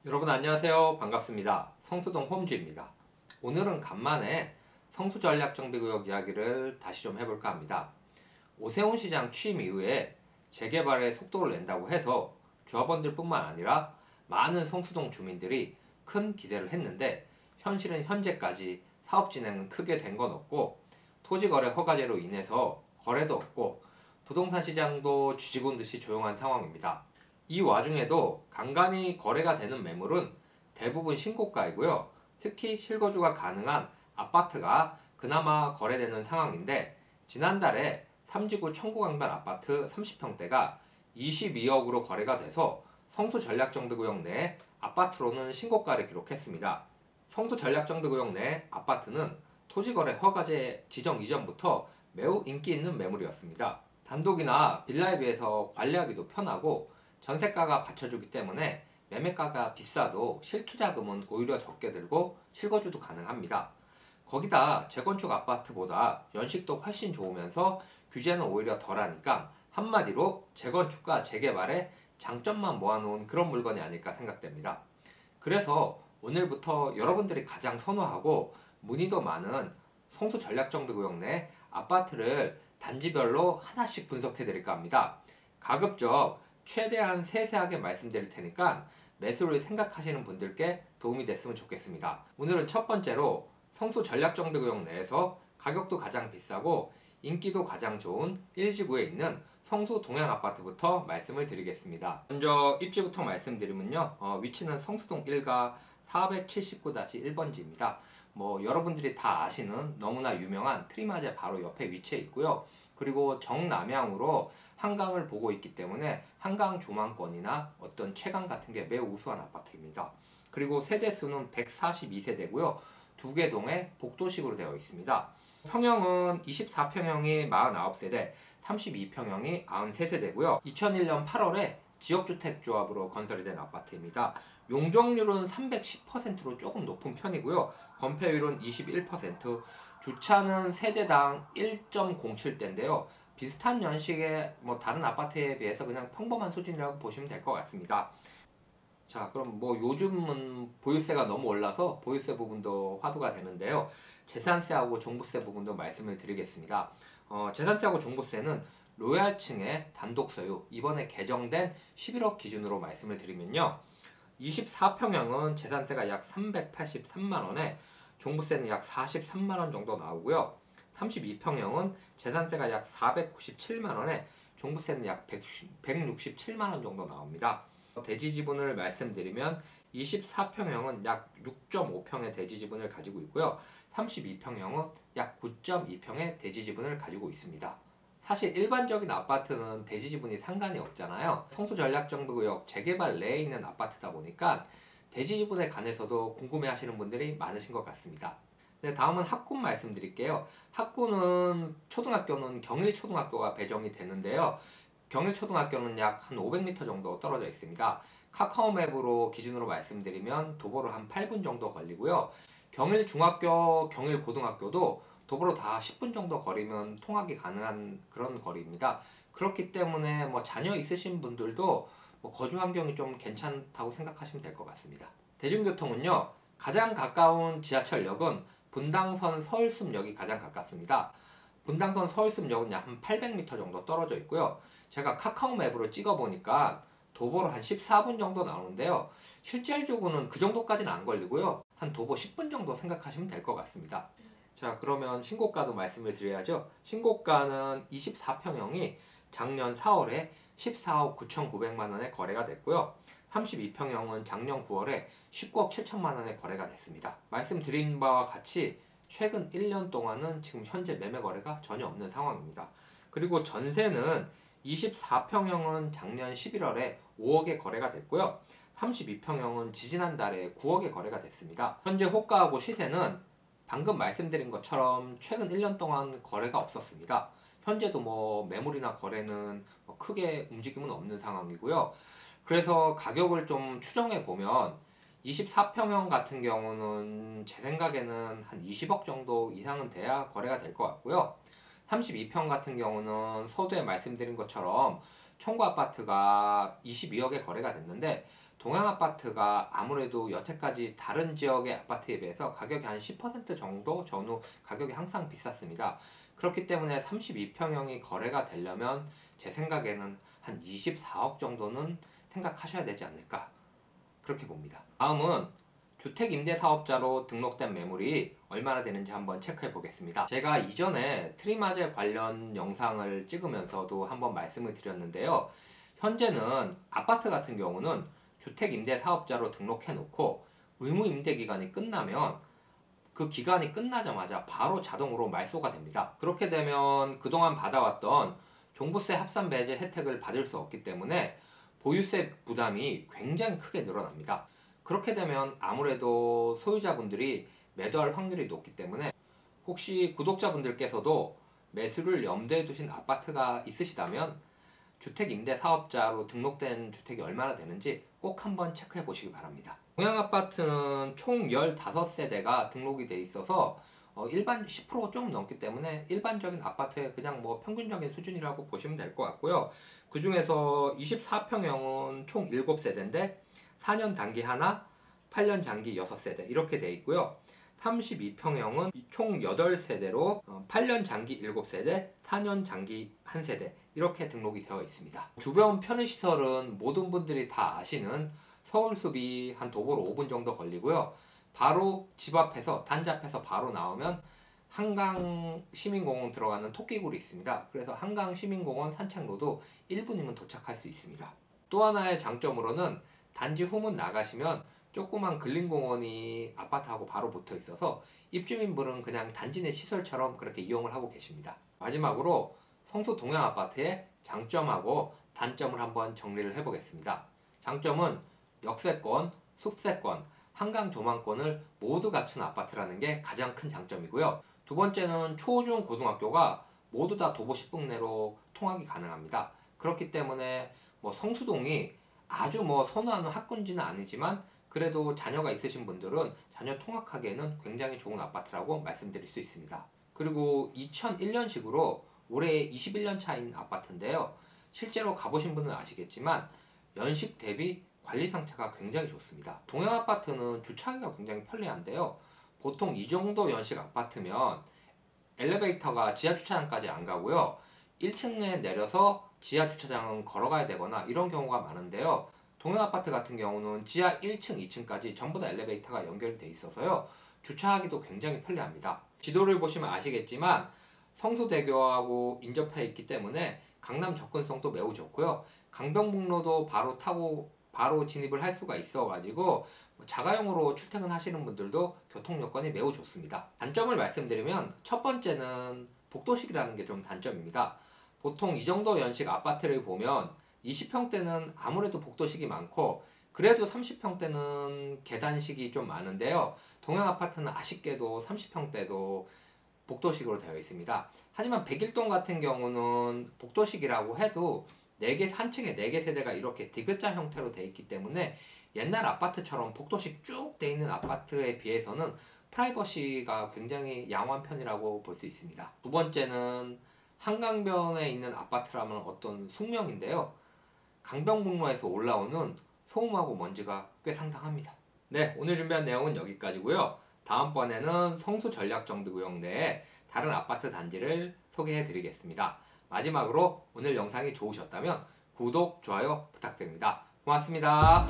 여러분 안녕하세요. 반갑습니다. 성수동 홈즈입니다. 오늘은 간만에 성수전략정비구역 이야기를 다시 좀 해볼까 합니다. 오세훈 시장 취임 이후에 재개발에 속도를 낸다고 해서 조합원들 뿐만 아니라 많은 성수동 주민들이 큰 기대를 했는데 현실은 현재까지 사업 진행은 크게 된 건 없고 토지거래 허가제로 인해서 거래도 없고 부동산 시장도 쥐고 듯이 조용한 상황입니다. 이 와중에도 간간히 거래가 되는 매물은 대부분 신고가이고요. 특히 실거주가 가능한 아파트가 그나마 거래되는 상황인데 지난달에 삼지구 청구강변 아파트 30평대가 22억으로 거래가 돼서 성수전략정비구역 내 아파트로는 신고가를 기록했습니다. 성수전략정비구역 내 아파트는 토지거래 허가제 지정 이전부터 매우 인기 있는 매물이었습니다. 단독이나 빌라에 비해서 관리하기도 편하고 전세가가 받쳐주기 때문에 매매가가 비싸도 실투자금은 오히려 적게 들고 실거주도 가능합니다. 거기다 재건축 아파트보다 연식도 훨씬 좋으면서 규제는 오히려 덜하니까 한마디로 재건축과 재개발의 장점만 모아놓은 그런 물건이 아닐까 생각됩니다. 그래서 오늘부터 여러분들이 가장 선호하고 문의도 많은 성수전략정비구역 내 아파트를 단지별로 하나씩 분석해 드릴까 합니다. 가급적 최대한 세세하게 말씀드릴 테니까 매수를 생각하시는 분들께 도움이 됐으면 좋겠습니다. 오늘은 첫 번째로 성수전략정비구역 내에서 가격도 가장 비싸고 인기도 가장 좋은 1지구에 있는 성수 동양아파트부터 말씀을 드리겠습니다. 먼저 입지부터 말씀드리면요. 위치는 성수동 1가 479-1번지입니다. 여러분들이 다 아시는 너무나 유명한 트리마제 바로 옆에 위치해 있고요. 그리고 정남향으로 한강을 보고 있기 때문에 한강 조망권이나 어떤 채광 같은 게 매우 우수한 아파트입니다. 그리고 세대수는 142세대고요. 두 개 동에 복도식으로 되어 있습니다. 평형은 24평형이 49세대, 32평형이 93세대고요. 2001년 8월에 지역주택조합으로 건설이 된 아파트입니다. 용적률은 310%로 조금 높은 편이고요. 건폐율은 21%, 주차는 세대당 1.07대인데요. 비슷한 연식의 다른 아파트에 비해서 그냥 평범한 수준이라고 보시면 될 것 같습니다. 자, 그럼 요즘은 보유세가 너무 올라서 보유세 부분도 화두가 되는데요. 재산세하고 종부세 부분도 말씀을 드리겠습니다. 재산세하고 종부세는 로얄층의 단독 소유, 이번에 개정된 11억 기준으로 말씀을 드리면요. 24평형은 재산세가 약 383만원에 종부세는 약 43만원 정도 나오고요. 32평형은 재산세가 약 497만원에 종부세는 약 167만원 정도 나옵니다. 대지 지분을 말씀드리면 24평형은 약 6.5평의 대지 지분을 가지고 있고요. 32평형은 약 9.2평의 대지 지분을 가지고 있습니다. 사실 일반적인 아파트는 대지 지분이 상관이 없잖아요. 성수전략정비구역 재개발 내에 있는 아파트다 보니까 대지 지분에 관해서도 궁금해 하시는 분들이 많으신 것 같습니다. 네, 다음은 학군 말씀드릴게요. 학군은 초등학교는 경일초등학교가 배정이 되는데요. 경일초등학교는 약 한 500m 정도 떨어져 있습니다. 카카오맵으로 기준으로 말씀드리면 도보로 한 8분 정도 걸리고요. 경일중학교, 경일고등학교도 도보로 다 10분 정도 거리면 통학이 가능한 그런 거리입니다. 그렇기 때문에 자녀 있으신 분들도 거주 환경이 좀 괜찮다고 생각하시면 될 것 같습니다. 대중교통은요. 가장 가까운 지하철역은 분당선 서울숲역이 가장 가깝습니다. 분당선 서울숲역은 약 한 800m 정도 떨어져 있고요. 제가 카카오맵으로 찍어보니까 도보로 한 14분 정도 나오는데요. 실질적으로는 그 정도까지는 안 걸리고요. 한 도보 10분 정도 생각하시면 될 것 같습니다. 자, 그러면 신고가도 말씀을 드려야죠. 신고가는 24평형이 작년 4월에 14억 9,900만원에 거래가 됐고요. 32평형은 작년 9월에 19억 7천만원에 거래가 됐습니다. 말씀드린 바와 같이 최근 1년 동안은 지금 현재 매매 거래가 전혀 없는 상황입니다. 그리고 전세는 24평형은 작년 11월에 5억에 거래가 됐고요. 32평형은 지지난달에 9억에 거래가 됐습니다. 현재 호가하고 시세는 방금 말씀드린 것처럼 최근 1년 동안 거래가 없었습니다. 현재도 매물이나 거래는 크게 움직임은 없는 상황이고요. 그래서 가격을 좀 추정해 보면 24평형 같은 경우는 제 생각에는 한 20억 정도 이상은 돼야 거래가 될 것 같고요. 32평 같은 경우는 서두에 말씀드린 것처럼 청구 아파트가 22억에 거래가 됐는데 동양 아파트가 아무래도 여태까지 다른 지역의 아파트에 비해서 가격이 한 10% 정도 전후 가격이 항상 비쌌습니다. 그렇기 때문에 32평형이 거래가 되려면 제 생각에는 한 24억 정도는 생각하셔야 되지 않을까 그렇게 봅니다. 다음은 주택임대사업자로 등록된 매물이 얼마나 되는지 한번 체크해 보겠습니다. 제가 이전에 트리마제 관련 영상을 찍으면서도 한번 말씀을 드렸는데요. 현재는 아파트 같은 경우는 주택임대사업자로 등록해 놓고 의무임대기간이 끝나면 그 기간이 끝나자마자 바로 자동으로 말소가 됩니다. 그렇게 되면 그동안 받아왔던 종부세 합산 배제 혜택을 받을 수 없기 때문에 보유세 부담이 굉장히 크게 늘어납니다. 그렇게 되면 아무래도 소유자분들이 매도할 확률이 높기 때문에 혹시 구독자분들께서도 매수를 염두에 두신 아파트가 있으시다면 주택임대사업자로 등록된 주택이 얼마나 되는지 꼭 한번 체크해 보시기 바랍니다. 동양아파트는 총 15세대가 등록이 돼 있어서 일반 10% 좀 넘기 때문에 일반적인 아파트의 그냥 뭐 평균적인 수준이라고 보시면 될 것 같고요. 그 중에서 24평형은 총 7세대인데 4년 단기 하나, 8년 장기 6세대 이렇게 돼 있고요. 32평형은 총 8세대로 8년 장기 7세대, 4년 장기 1세대 이렇게 등록이 되어 있습니다. 주변 편의시설은 모든 분들이 다 아시는 서울숲이 한 도보로 5분 정도 걸리고요. 바로 집 앞에서 단지 앞에서 바로 나오면 한강 시민공원 들어가는 토끼굴이 있습니다. 그래서 한강 시민공원 산책로도 1분이면 도착할 수 있습니다. 또 하나의 장점으로는 단지 후문 나가시면 조그만 근린공원이 아파트하고 바로 붙어 있어서 입주민분은 그냥 단지 내 시설처럼 그렇게 이용을 하고 계십니다. 마지막으로 성수 동양아파트의 장점하고 단점을 한번 정리를 해보겠습니다. 장점은 역세권, 숲세권, 한강 조망권을 모두 갖춘 아파트라는 게 가장 큰 장점이고요. 두 번째는 초, 중, 고등학교가 모두 다 도보 10분 내로 통학이 가능합니다. 그렇기 때문에 뭐 성수동이 아주 뭐 선호하는 학군지는 아니지만 그래도 자녀가 있으신 분들은 자녀 통학하기에는 굉장히 좋은 아파트라고 말씀드릴 수 있습니다. 그리고 2001년식으로 올해 21년 차인 아파트인데요. 실제로 가보신 분은 아시겠지만 연식 대비 관리 상태가 굉장히 좋습니다. 동양 아파트는 주차하기가 굉장히 편리한데요. 보통 이 정도 연식 아파트면 엘리베이터가 지하 주차장까지 안 가고요. 1층에 내려서 지하 주차장은 걸어가야 되거나 이런 경우가 많은데요. 동양 아파트 같은 경우는 지하 1층, 2층까지 전부 다 엘리베이터가 연결이 돼 있어서요. 주차하기도 굉장히 편리합니다. 지도를 보시면 아시겠지만 성수대교하고 인접해 있기 때문에 강남 접근성도 매우 좋고요. 강변북로도 바로 타고 바로 진입을 할 수가 있어가지고 자가용으로 출퇴근하시는 분들도 교통 여건이 매우 좋습니다. 단점을 말씀드리면 첫 번째는 복도식이라는 게 좀 단점입니다. 보통 이 정도 연식 아파트를 보면 20평대는 아무래도 복도식이 많고 그래도 30평대는 계단식이 좀 많은데요. 동양 아파트는 아쉽게도 30평대도 복도식으로 되어 있습니다. 하지만 백일동 같은 경우는 복도식이라고 해도 4개, 한 층에 4개 세대가 이렇게 디귿자 형태로 되어 있기 때문에 옛날 아파트처럼 복도식 쭉 되어 있는 아파트에 비해서는 프라이버시가 굉장히 양호한 편이라고 볼 수 있습니다. 두 번째는 한강변에 있는 아파트라면 어떤 숙명인데요. 강변북로에서 올라오는 소음하고 먼지가 꽤 상당합니다. 네, 오늘 준비한 내용은 여기까지고요. 다음번에는 성수 전략정비구역 내에 다른 아파트 단지를 소개해 드리겠습니다. 마지막으로 오늘 영상이 좋으셨다면 구독, 좋아요 부탁드립니다. 고맙습니다.